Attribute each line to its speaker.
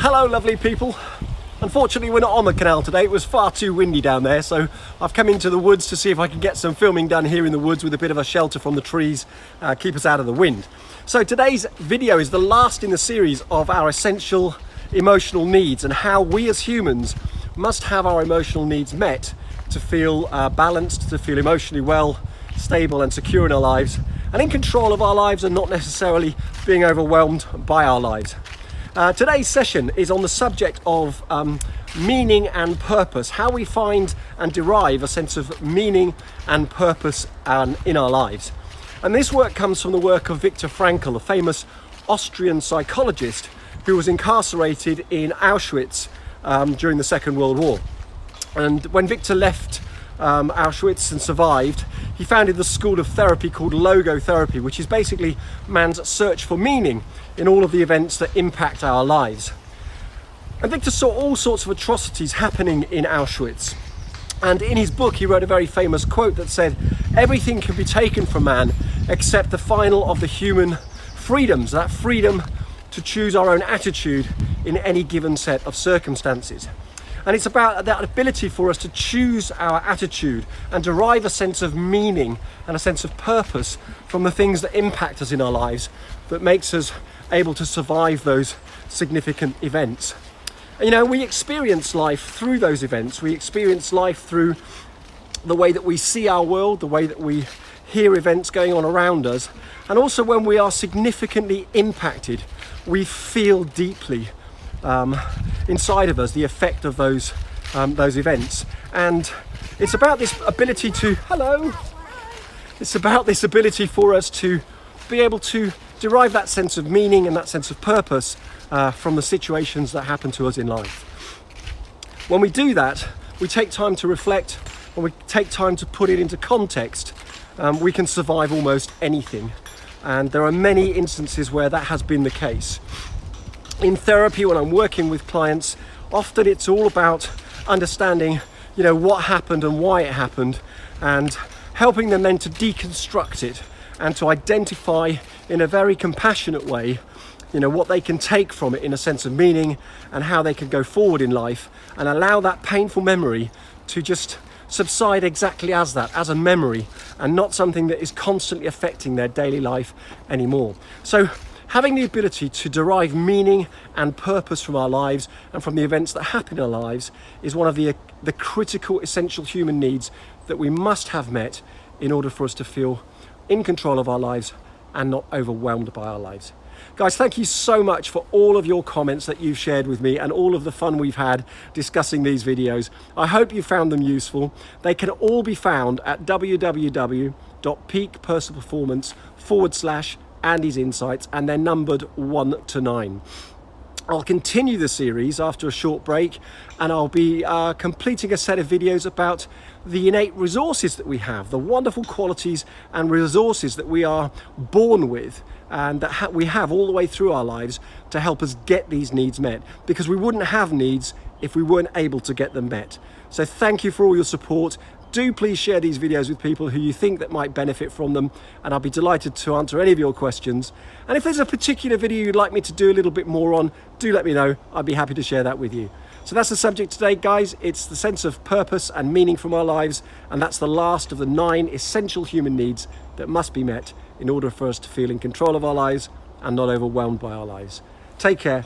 Speaker 1: Hello lovely people. Unfortunately we're not on the canal today, it was far too windy down there, so I've come into the woods to see if I can get some filming done here in the woods with a bit of a shelter from the trees, keep us out of the wind. So today's video is the last in the series of our essential emotional needs and how we as humans must have our emotional needs met to feel balanced, to feel emotionally well, stable and secure in our lives and in control of our lives and not necessarily being overwhelmed by our lives. Today's session is on the subject of meaning and purpose, how we find and derive a sense of meaning and purpose in our lives. And this work comes from the work of Viktor Frankl, a famous Austrian psychologist who was incarcerated in Auschwitz during the Second World War. And when Viktor left Auschwitz and survived, he founded the school of therapy called logotherapy, which is basically man's search for meaning in all of the events that impact our lives. And Viktor saw all sorts of atrocities happening in Auschwitz. And in his book, he wrote a very famous quote that said, "Everything can be taken from man except the final of the human freedoms, that freedom to choose our own attitude in any given set of circumstances." And it's about that ability for us to choose our attitude and derive a sense of meaning and a sense of purpose from the things that impact us in our lives that makes us able to survive those significant events. And, you know, we experience life through those events. We experience life through the way that we see our world, the way that we hear events going on around us. And also when we are significantly impacted, we feel deeply inside of us the effect of those events. And it's about this ability to it's about this ability for us to be able to derive that sense of meaning and that sense of purpose from the situations that happen to us in life. When we do that, we take time to reflect, when we take time to put it into context, we can survive almost anything. And there are many instances where that has been the case. In therapy, when I'm working with clients, often it's all about understanding, you know, what happened and why it happened, and helping them then to deconstruct it and to identify in a very compassionate way, you know, what they can take from it in a sense of meaning and how they can go forward in life and allow that painful memory to just subside exactly as that, as a memory, and not something that is constantly affecting their daily life anymore. So having the ability to derive meaning and purpose from our lives and from the events that happen in our lives is one of the critical, essential human needs that we must have met in order for us to feel in control of our lives and not overwhelmed by our lives. Guys, thank you so much for all of your comments that you've shared with me and all of the fun we've had discussing these videos. I hope you found them useful. They can all be found at www.peakpersonalperformance.com/Andy's Insights, and they're numbered 1 to 9. I'll continue the series after a short break, and I'll be completing a set of videos about the innate resources that we have, the wonderful qualities and resources that we are born with and that we have all the way through our lives to help us get these needs met, because we wouldn't have needs if we weren't able to get them met. So thank you for all your support. Do please share these videos with people who you think that might benefit from them, and I'll be delighted to answer any of your questions. And if there's a particular video you'd like me to do a little bit more on, do let me know. I'd be happy to share that with you. So that's the subject today, guys. It's the sense of purpose and meaning from our lives, and that's the last of the 9 essential human needs that must be met in order for us to feel in control of our lives and not overwhelmed by our lives. Take care.